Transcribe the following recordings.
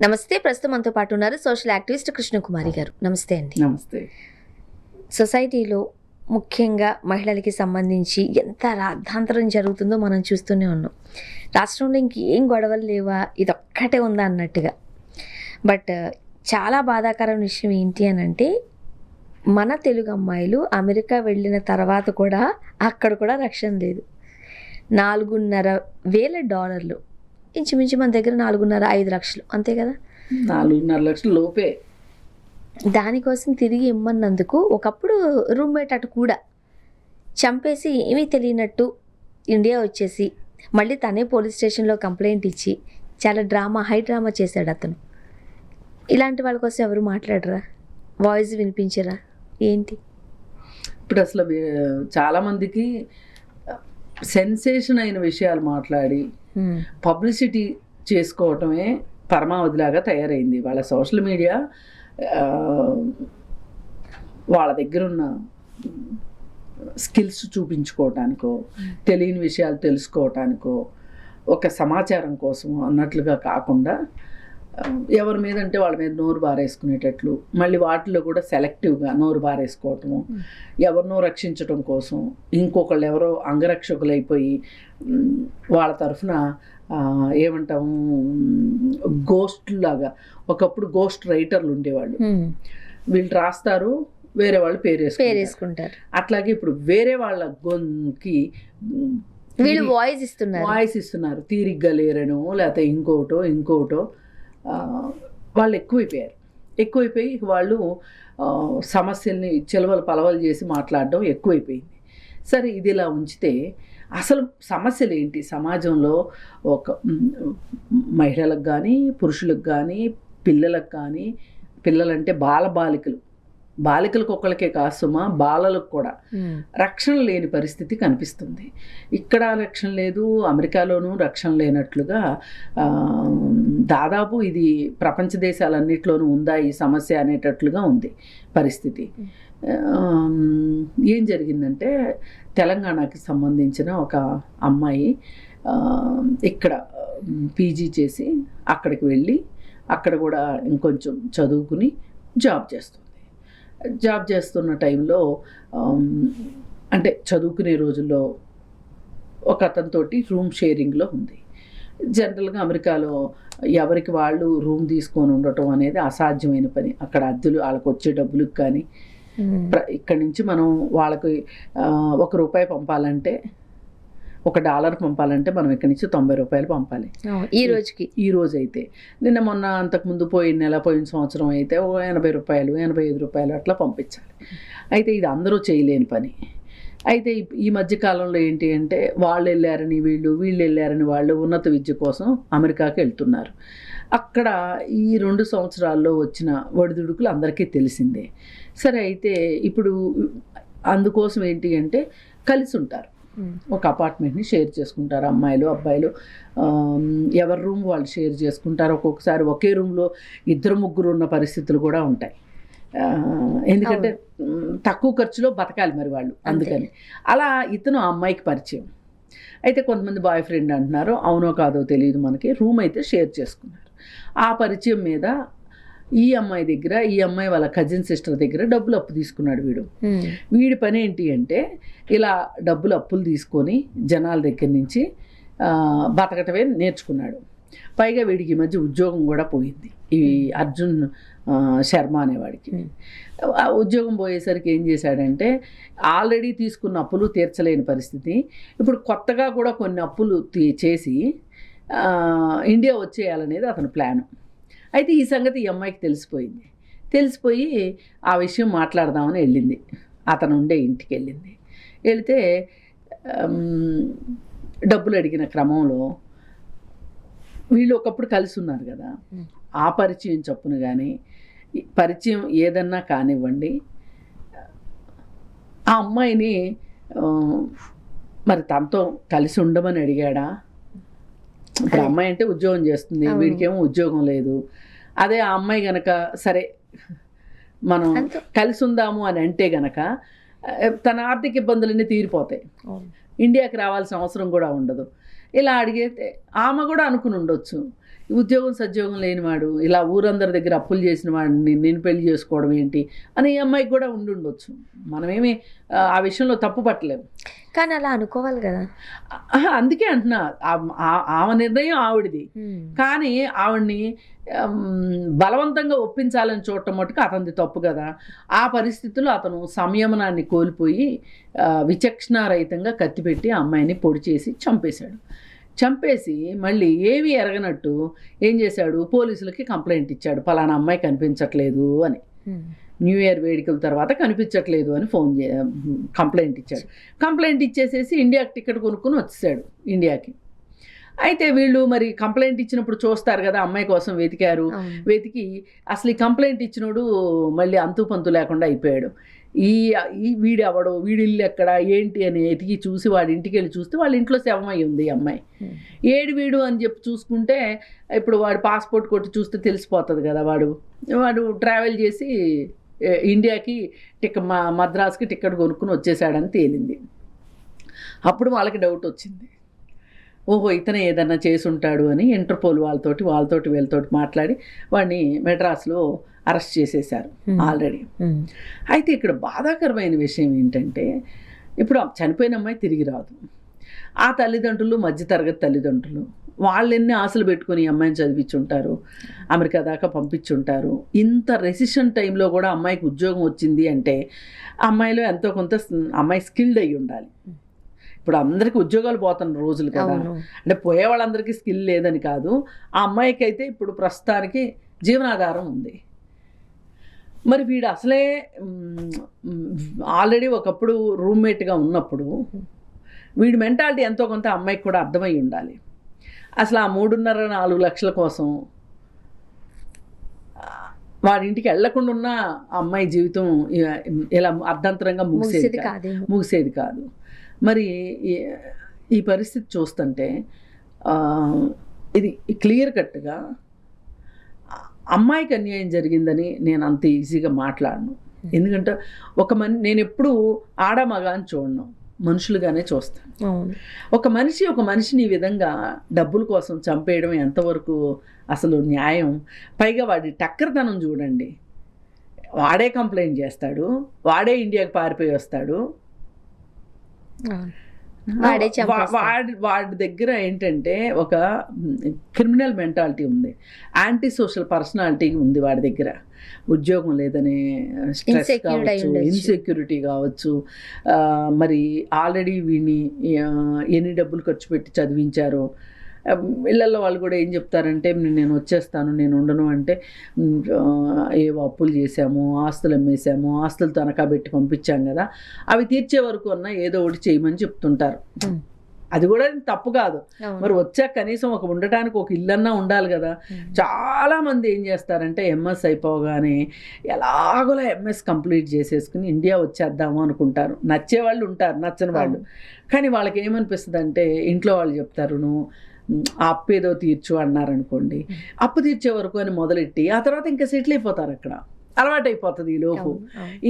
నమస్తే. ప్రస్తుతం మనతో పాటు ఉన్నారు సోషల్ యాక్టివిస్ట్ కృష్ణకుమారి గారు. నమస్తే అండి. నమస్తే. సొసైటీలో ముఖ్యంగా మహిళలకి సంబంధించి ఎంత రాద్ధాంతరం జరుగుతుందో మనం చూస్తూనే ఉన్నాం. రాష్ట్రంలో ఇంకేం గొడవలు లేవా, ఇదొక్కటే ఉందా అన్నట్టుగా. బట్ చాలా బాధాకరమైన విషయం ఏంటి అని అంటే, మన తెలుగు అమ్మాయిలు అమెరికా వెళ్ళిన తర్వాత కూడా అక్కడ కూడా రక్షణ లేదు. $4,500 ఇంచుమించు మన దగ్గర 4,5 లక్షలు అంతే కదా. 4.5 లక్షల లోపే. దానికోసం తిరిగి ఇమ్మన్నందుకు ఒకప్పుడు రూమ్మేట్ అటు కూడా చంపేసి ఏమీ తెలియనట్టు ఇండియా వచ్చేసి మళ్ళీ తనే పోలీస్ స్టేషన్లో కంప్లైంట్ ఇచ్చి చాలా హై డ్రామా చేశాడు అతను. ఇలాంటి వాళ్ళ కోసం ఎవరు మాట్లాడరా, వాయిస్ వినిపించరా ఏంటి? ఇప్పుడు అసలు చాలామందికి సెన్సేషన్ అయిన విషయాలు మాట్లాడి పబ్లిసిటీ చేసుకోవటమే పరమావధిలాగా తయారైంది. వాళ్ళ సోషల్ మీడియా వాళ్ళ దగ్గర ఉన్న స్కిల్స్ చూపించుకోవటానికో, తెలియని విషయాలు తెలుసుకోవటానికో, ఒక సమాచారం కోసం అన్నట్లుగా కాకుండా ఎవరి మీద అంటే వాళ్ళ మీద నోరు బారేసుకునేటట్లు, మళ్ళీ వాటిలో కూడా సెలెక్టివ్గా నోరు బారేసుకోవటము, ఎవరినో రక్షించడం కోసం ఇంకొకళ్ళు ఎవరో అంగరక్షకులైపోయి వాళ్ళ తరఫున ఏమంటాము గోస్ట్ లాగా. ఒకప్పుడు గోస్ట్ రైటర్లు ఉండేవాళ్ళు, వీళ్ళు రాస్తారు, వేరే వాళ్ళు పేరేసుకుంటారు. అట్లాగే ఇప్పుడు వేరే వాళ్ళ గొంతుకి వీళ్ళు వాయిస్ ఇస్తున్నారు. తీరిగ్గా లేరనో లేకపోతే ఇంకోటో వాళ్ళు ఎక్కువైపోయి వాళ్ళు సమస్యల్ని చెలవలు పలవలు చేసి మాట్లాడడం ఎక్కువైపోయింది. సరే, ఇది ఇలా ఉంచితే అసలు సమస్యలు ఏంటి సమాజంలో? ఒక మహిళలకు కానీ, పురుషులకు కానీ, పిల్లలకు కానీ, పిల్లలంటే బాలికలకు ఒక్కళ్ళకే కాదు సుమా, బాలలకు కూడా రక్షణ లేని పరిస్థితి కనిపిస్తుంది. ఇక్కడ రక్షణ లేదు, అమెరికాలోనూ రక్షణ లేనట్లుగా దాదాపు ఇది ప్రపంచ దేశాలన్నింటిలోనూ ఉందా ఈ సమస్య అనేటట్లుగా ఉంది పరిస్థితి. ఏం జరిగిందంటే, తెలంగాణకి సంబంధించిన ఒక అమ్మాయి ఇక్కడ పీజీ చేసి అక్కడికి వెళ్ళి అక్కడ కూడా ఇంకొంచెం చదువుకుని జాబ్ చేస్తున్న టైంలో అంటే చదువుకునే రోజుల్లో ఒక అతనితోటి రూమ్ షేరింగ్లో ఉంది. జనరల్గా అమెరికాలో ఎవరికి వాళ్ళు రూమ్ తీసుకొని ఉండటం అనేది అసాధ్యమైన పని. అక్కడ అద్దెలు వాళ్ళకి వచ్చే డబ్బులకు కానీ, ఇక్కడి నుంచి మనం వాళ్ళకి ₹1 పంపాలంటే, $1 పంపాలంటే మనం ఇక్కడి నుంచి $90 పంపాలి ఈ రోజు అయితే. నిన్న మొన్న అంతకుముందు పోయిన సంవత్సరం అయితే ₹80, ₹85 అట్లా పంపించాలి. అయితే ఇది అందరూ చేయలేని పని. అయితే ఈ మధ్యకాలంలో ఏంటి అంటే, వాళ్ళు వెళ్ళారని వీళ్ళు వెళ్ళారని వాళ్ళు ఉన్నత విద్య కోసం అమెరికాకి వెళ్తున్నారు. అక్కడ ఈ 2 సంవత్సరాల్లో వచ్చిన ఒడిదుడుకులు అందరికీ తెలిసిందే. సరే, అయితే ఇప్పుడు అందుకోసం ఏంటి అంటే కలిసి ఉంటారు, ఒక అపార్ట్మెంట్ని షేర్ చేసుకుంటారు అమ్మాయిలు అబ్బాయిలు. ఎవరి రూమ్ వాళ్ళు షేర్ చేసుకుంటారు. ఒక్కొక్కసారి ఒకే రూమ్లో 2-3 ఉన్న పరిస్థితులు కూడా ఉంటాయి. ఎందుకంటే తక్కువ ఖర్చులో బతకాలి మరి వాళ్ళు, అందుకని. అలా ఇతను ఆ అమ్మాయికి పరిచయం అయితే, కొంతమంది బాయ్ ఫ్రెండ్ అంటున్నారు, అవునో కాదో తెలియదు మనకి. రూమ్ అయితే షేర్ చేసుకున్నారు. ఆ పరిచయం మీద ఈ అమ్మాయి వాళ్ళ కజిన్ సిస్టర్ దగ్గర డబ్బులు అప్పు తీసుకున్నాడు వీడి పని ఏంటి అంటే, ఇలా అప్పులు తీసుకొని జనాల దగ్గర నుంచి బతకటమే నేర్చుకున్నాడు. పైగా వీడికి ఈ మధ్య ఉద్యోగం కూడా పోయింది. ఈ అర్జున్ శర్మ అనేవాడికి ఉద్యోగం పోయేసరికి ఏం చేశాడంటే, ఆల్రెడీ తీసుకున్న అప్పులు తీర్చలేని పరిస్థితి, ఇప్పుడు కొత్తగా కూడా కొన్ని అప్పులు చేసి ఇండియా వచ్చేయాలనేది అతని ప్లాను. అయితే ఈ సంగతి ఈ అమ్మాయికి తెలిసిపోయి ఆ విషయం మాట్లాడదామని వెళ్ళింది. అతను ఉండే ఇంటికి వెళితే డబ్బులు అడిగిన క్రమంలో వీళ్ళు ఒకప్పుడు కలిసి ఉన్నారు కదా, ఆ పరిచయం చొప్పున కానీ, పరిచయం ఏదన్నా కానివ్వండి, ఆ అమ్మాయిని మరి తనతో కలిసి ఉండమని అడిగాడా? ఇప్పుడు అమ్మాయి అంటే ఉద్యోగం చేస్తుంది, వీడికేమో ఉద్యోగం లేదు. అదే ఆ అమ్మాయి గనక సరే మనం కలిసి ఉందాము అని అంటే గనక తన ఆర్థిక ఇబ్బందులన్నీ తీరిపోతాయి, ఇండియాకి రావాల్సిన అవసరం కూడా ఉండదు. ఇలా అడిగితే ఆమె కూడా అనుకుని ఉండొచ్చు, ఉద్యోగం సద్యోగం లేనివాడు ఇలా ఊరందరి దగ్గర అప్పులు చేసిన వాడిని నేను పెళ్లి చేసుకోవడం ఏంటి అని ఈ అమ్మాయికి కూడా ఉండొచ్చు. మనమేమి ఆ విషయంలో తప్పు పట్టలేము. కానీ అలా అనుకోవాలి కదా. అందుకే అంటున్నా, ఆమె నిర్ణయం ఆవిడది. కానీ ఆవిడ్ని బలవంతంగా ఒప్పించాలని చూడటం మటుకు అతనిది తప్పు కదా. ఆ పరిస్థితుల్లో అతను సంయమనాన్ని కోల్పోయి విచక్షణారహితంగా కత్తిపెట్టి ఆ అమ్మాయిని పొడి చేసి చంపేశాడు. చంపేసి మళ్ళీ ఏమీ ఎరగనట్టు ఏం చేశాడు, పోలీసులకి కంప్లైంట్ ఇచ్చాడు, పలానా అమ్మాయి కనిపించట్లేదు అని. న్యూ ఇయర్ వేడుకల తర్వాత కనిపించట్లేదు అని కంప్లైంట్ ఇచ్చాడు. కంప్లైంట్ ఇచ్చేసేసి ఇండియాకి టికెట్ కొనుక్కొని వచ్చేసాడు ఇండియాకి. అయితే వీళ్ళు మరి కంప్లైంట్ ఇచ్చినప్పుడు చూస్తారు కదా, అమ్మాయి కోసం వెతికారు. వెతికి అసలు ఈ కంప్లైంట్ ఇచ్చినోడు మళ్ళీ అంతు పంతు లేకుండా అయిపోయాడు. వీడు ఎవడో, వీడి ఇల్లు ఎక్కడ ఏంటి అని ఎతికి చూసి వాడి ఇంటికి వెళ్ళి చూస్తే వాళ్ళ ఇంట్లో శవమై ఉంది ఈ అమ్మాయి. ఏడు వీడు అని చెప్పి చూసుకుంటే ఇప్పుడు వాడు పాస్పోర్ట్ కొట్టి చూస్తే తెలిసిపోతుంది కదా. వాడు ట్రావెల్ చేసి ఇండియాకి మద్రాస్కి టికెట్ కొనుక్కుని వచ్చేసాడని తేలింది. అప్పుడు వాళ్ళకి డౌట్ వచ్చింది, ఓహో ఇతనే ఏదన్నా చేసుంటాడు అని. ఇంటర్పోల్ వాళ్ళతోటి వీళ్ళతోటి మాట్లాడి వాడిని మెడ్రాస్లో అరెస్ట్ చేసేశారు ఆల్రెడీ. అయితే ఇక్కడ బాధాకరమైన విషయం ఏంటంటే, ఇప్పుడు చనిపోయిన అమ్మాయి తిరిగి రాదు. ఆ తల్లిదండ్రులు మధ్యతరగతి తల్లిదండ్రులు, వాళ్ళు ఎన్ని ఆశలు పెట్టుకుని ఈ అమ్మాయిని చదివించుంటారు, అమెరికా దాకా పంపించుంటారు. ఇంత రెసిషన్ టైంలో కూడా అమ్మాయికి ఉద్యోగం వచ్చింది అంటే అమ్మాయిలో ఎంతో కొంత అమ్మాయి స్కిల్డ్ అయ్యి ఉండాలి. ఇప్పుడు అందరికీ ఉద్యోగాలు పోతున్న రోజులు కదా, అంటే పోయే వాళ్ళందరికీ స్కిల్ లేదని కాదు. ఆ అమ్మాయికి అయితే ఇప్పుడు ప్రస్తుతానికి జీవనాధారం ఉంది. మరి వీడు అసలే ఆల్రెడీ ఒకప్పుడు రూమ్మేట్గా ఉన్నప్పుడు వీడి మెంటాలిటీ ఎంతో కొంత అమ్మాయికి కూడా అర్థమై ఉండాలి. అసలు ఆ 3.5-4 లక్షల కోసం వాడి ఇంటికి వెళ్లకుండా ఉన్న అమ్మాయి జీవితం ఇలా అర్ధంతరంగా ముగిసేది కాదు. మరి ఈ పరిస్థితి చూస్తుంటే ఇది క్లియర్ కట్గా అమ్మాయికి అన్యాయం జరిగిందని నేను అంత ఈజీగా మాట్లాడను. ఎందుకంటే నేను ఎప్పుడూ ఆడమగ అని చూడను, మనుషులుగానే చూస్తాను. ఒక మనిషిని ఈ విధంగా డబ్బుల కోసం చంపేయడం ఎంతవరకు అసలు న్యాయం? పైగా వాడి టక్కరతనం చూడండి. వాడే కంప్లైంట్ చేస్తాడు, వాడే ఇండియాకి పారిపోయి వస్తాడు. వాడి దగ్గర ఏంటంటే ఒక క్రిమినల్ మెంటాలిటీ ఉంది, యాంటీ సోషల్ పర్సనాలిటీ ఉంది వాడి దగ్గర. ఉద్యోగం లేదనే స్ట్రెస్ కావచ్చు, ఇన్సెక్యూరిటీ కావచ్చు. మరి ఆల్రెడీ వీడిని ఎన్ని డబ్బులు ఖర్చు పెట్టి చదివించారో. ఇళ్ళల్లో వాళ్ళు కూడా ఏం చెప్తారంటే, నేను వచ్చేస్తాను, నేను ఉండను అంటే, ఏవో అప్పులు చేసాము, ఆస్తులు అమ్మేసాము, ఆస్తులు తనఖా పెట్టి పంపించాం కదా, అవి తీర్చే వరకు అన్నా ఏదో ఒకటి చేయమని చెప్తుంటారు. అది కూడా తప్పు కాదు. మరి వచ్చాక కనీసం ఉండటానికి ఒక ఇల్లన్నా ఉండాలి కదా. చాలామంది ఏం చేస్తారంటే ఎంఎస్ అయిపోగానే ఎలాగోలా ఎంఎస్ కంప్లీట్ చేసేసుకుని ఇండియా వచ్చేద్దాము అనుకుంటారు. నచ్చేవాళ్ళు ఉంటారు, నచ్చని వాళ్ళు. కానీ వాళ్ళకి ఏమనిపిస్తుంది అంటే, ఇంట్లో వాళ్ళు చెప్తారు, నువ్వు అప్పు ఏదో తీర్చు అన్నారనుకోండి, అప్పు తీర్చే వరకు అని మొదలెట్టి ఆ తర్వాత ఇంకా సెటిల్ అయిపోతారు. అక్కడ అలవాటైపోతుంది ఈ లోపు.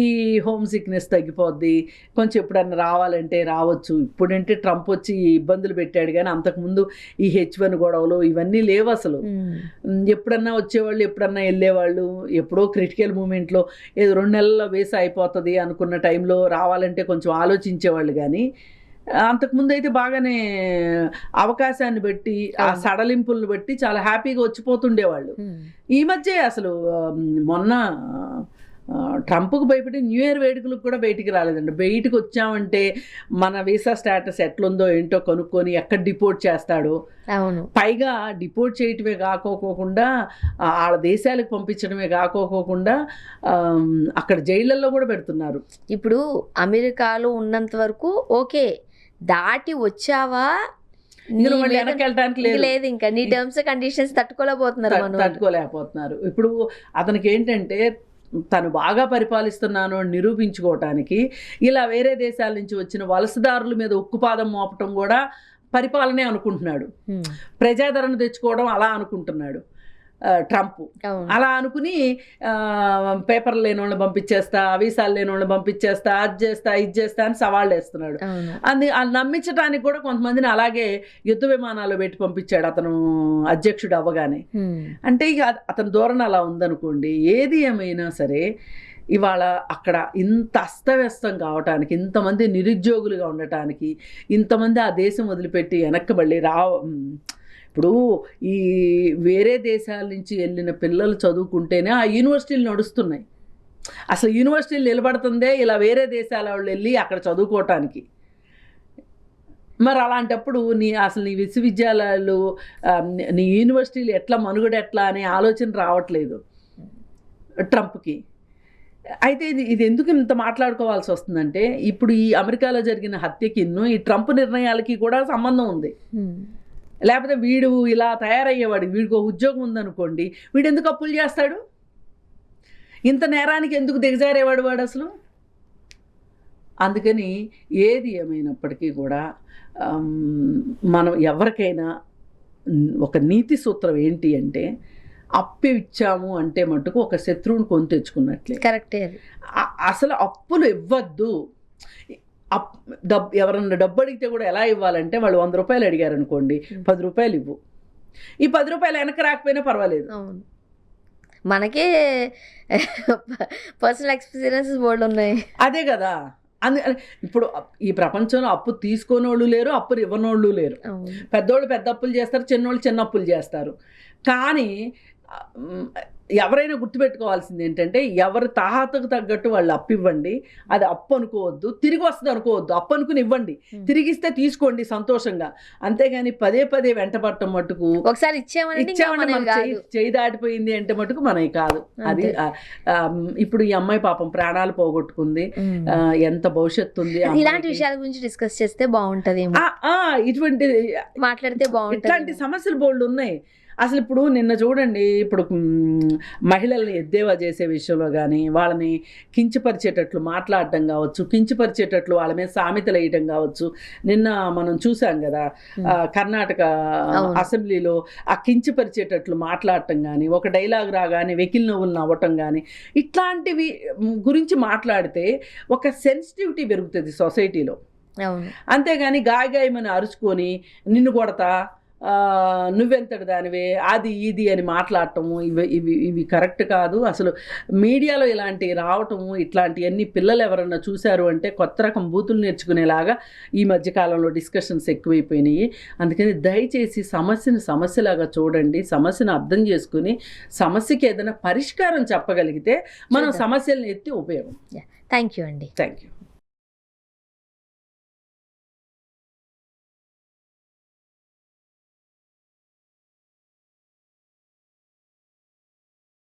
ఈ హోమ్ సిక్నెస్ తగ్గిపోద్ది. కొంచెం ఎప్పుడన్నా రావాలంటే రావచ్చు. ఇప్పుడంటే ట్రంప్ వచ్చి ఇబ్బందులు పెట్టాడు, కానీ అంతకుముందు ఈ H1 గొడవలు ఇవన్నీ లేవు అసలు. ఎప్పుడన్నా వచ్చేవాళ్ళు, ఎప్పుడన్నా వెళ్ళేవాళ్ళు. ఎప్పుడో క్రిటికల్ మూమెంట్లో ఏదో 2 నెలల్లో వీసా అయిపోతుంది అనుకున్న టైంలో రావాలంటే కొంచెం ఆలోచించేవాళ్ళు. కానీ అంతకుముందు అయితే బాగానే అవకాశాన్ని బట్టి, ఆ సడలింపులను బట్టి చాలా హ్యాపీగా వచ్చిపోతుండేవాళ్ళు. ఈ మధ్య అసలు మొన్న ట్రంప్కు భయపడి న్యూ ఇయర్ వేడుకలకు కూడా బయటికి రాలేదండి. బయటికి వచ్చామంటే మన వీసా స్టేటస్ ఎట్లుందో ఏంటో కనుక్కొని ఎక్కడ డిపోర్ట్ చేస్తాడో. పైగా డిపోర్ట్ చేయటమే కాకోకుండా వాళ్ళ దేశాలకు పంపించడమే కాకోకుండా అక్కడ జైళ్ళల్లో కూడా పెడుతున్నారు. ఇప్పుడు అమెరికాలో ఉన్నంత వరకు ఓకే, దాటి వచ్చావా లేదు, ఇంకా నీ టర్మ్స్ కండిషన్స్ తట్టుకోలేకపోతున్నారు. ఇప్పుడు అతనికి ఏంటంటే, తను బాగా పరిపాలిస్తున్నాను అని నిరూపించుకోవటానికి ఇలా వేరే దేశాల నుంచి వచ్చిన వలసదారుల మీద ఉక్కుపాదం మోపటం కూడా పరిపాలనే అనుకుంటున్నాడు. ప్రజాదరణ తెచ్చుకోవడం అలా అనుకుంటున్నాడు. ట్రంప్. అలా అనుకుని పేపర్లు లేని వాళ్ళని పంపించేస్తా, వీసాలు లేని వాళ్ళని పంపించేస్తా, అది చేస్తా ఇది చేస్తా అని సవాళ్ళు వేస్తున్నాడు. అది నమ్మించడానికి కూడా కొంతమందిని అలాగే యుద్ధ విమానాలు పెట్టి పంపించాడు అతను అధ్యక్షుడు అవ్వగానే. అంటే ఇక అతని ధోరణి అలా ఉందనుకోండి. ఏది ఏమైనా సరే ఇవాళ అక్కడ ఇంత అస్తవ్యస్తం కావటానికి, ఇంతమంది నిరుద్యోగులుగా ఉండటానికి, ఇంతమంది ఆ దేశం వదిలిపెట్టి వెనక్కబడి ఇప్పుడు ఈ వేరే దేశాల నుంచి వెళ్ళిన పిల్లలు చదువుకుంటేనే ఆ యూనివర్సిటీలు నడుస్తున్నాయి. అసలు యూనివర్సిటీలు నిలబడుతుందే ఇలా వేరే దేశాల వాళ్ళు వెళ్ళి అక్కడ చదువుకోవటానికి. మరి అలాంటప్పుడు అసలు నీ విశ్వవిద్యాలయాలు, నీ యూనివర్సిటీలు ఎట్లా మనుగడ ఎట్లా అనే ఆలోచన రావట్లేదు ట్రంప్కి. అయితే ఇది ఎందుకు ఇంత మాట్లాడుకోవాల్సి వస్తుందంటే, ఇప్పుడు ఈ అమెరికాలో జరిగిన హత్యకి ఈ ట్రంప్ నిర్ణయాలకి కూడా సంబంధం ఉంది. లేకపోతే వీడు ఇలా తయారయ్యేవాడు, వీడికి ఒక ఉద్యోగం ఉందనుకోండి, వీడు ఎందుకు అప్పులు చేస్తాడు? ఇంత నేరానికి ఎందుకు దిగజారేవాడు వాడు అసలు? అందుకని ఏది ఏమైనప్పటికీ కూడా మనం ఎవరికైనా ఒక నీతి సూత్రం ఏంటి అంటే, అప్పు ఇచ్చాము అంటే మటుకు ఒక శత్రువుని కొని తెచ్చుకున్నట్లే. కరెక్టే. అసలు అప్పులు ఇవ్వద్దు. ఎవరన్నా డబ్బు అడిగితే కూడా ఎలా ఇవ్వాలంటే, వాళ్ళు 100 రూపాయలు అడిగారు అనుకోండి, 10 రూపాయలు ఇవ్వు. ఈ 10 రూపాయలు వెనక రాకపోయినా పర్వాలేదు. మనకే పర్సనల్ ఎక్స్పీరియన్సెస్ బోర్డు ఉన్నాయి. అదే కదా. ఇప్పుడు ఈ ప్రపంచంలో అప్పు తీసుకోనోళ్ళు లేరు, అప్పులు ఇవ్వనోళ్ళు లేరు. పెద్దోళ్ళు పెద్ద అప్పులు చేస్తారు, చిన్నోళ్ళు చిన్న అప్పులు చేస్తారు. కానీ ఎవరైనా గుర్తుపెట్టుకోవాల్సింది ఏంటంటే, ఎవరి తాహతకు తగ్గట్టు వాళ్ళు అప్పు ఇవ్వండి. అది అప్పు అనుకోవద్దు, తిరిగి వస్తుంది అనుకోవద్దు. అప్పు అనుకుని ఇవ్వండి, తిరిగిస్తే తీసుకోండి సంతోషంగా. అంతేగాని పదే పదే వెంటపడటం మటుకు, ఒకసారి ఇచ్చామంటే చేయి దాటిపోయింది అంటే మటుకు మనకి కాదు. అది ఇప్పుడు ఈ అమ్మాయి పాపం ప్రాణాలు పోగొట్టుకుంది, ఎంత భవిష్యత్తు ఉంది. ఇలాంటి విషయాల గురించి డిస్కస్ చేస్తే బాగుంటది, ఇటువంటి మాట్లాడితే బాగుంటుంది. ఇట్లాంటి సమస్యలు బోల్డ్ ఉన్నాయి. అసలు ఇప్పుడు నిన్న చూడండి, ఇప్పుడు మహిళల్ని ఎద్దేవా చేసే విషయంలో కానీ, వాళ్ళని కించపరిచేటట్లు మాట్లాడటం కావచ్చు, కించపరిచేటట్లు వాళ్ళ మీద సామెతలు వేయటం కావచ్చు. నిన్న మనం చూసాం కదా కర్ణాటక అసెంబ్లీలో ఆ కించపరిచేటట్లు మాట్లాడటం కానీ, ఒక డైలాగ్ రాగానే వెకిల్ నవ్వులు నవ్వటం కానీ, ఇట్లాంటివి గురించి మాట్లాడితే ఒక సెన్సిటివిటీ పెరుగుతుంది సొసైటీలో. అంతేగాని గాయమని అరుచుకొని నిన్ను కొడతా, నువ్వెంతటి దానివే, అది ఇది అని మాట్లాడటము ఇవి కరెక్ట్ కాదు. అసలు మీడియాలో ఇలాంటివి రావటము, ఇట్లాంటివన్నీ పిల్లలు ఎవరన్నా చూశారు అంటే కొత్త రకం బూతులు నేర్చుకునేలాగా ఈ మధ్యకాలంలో డిస్కషన్స్ ఎక్కువైపోయినాయి. అందుకని దయచేసి సమస్యను సమస్యలాగా చూడండి, సమస్యను అర్థం చేసుకుని సమస్యకి ఏదైనా పరిష్కారం చెప్పగలిగితే మనం సమస్యలను ఎత్తి ఉపయోగం. థ్యాంక్ యూ అండి. Thank you.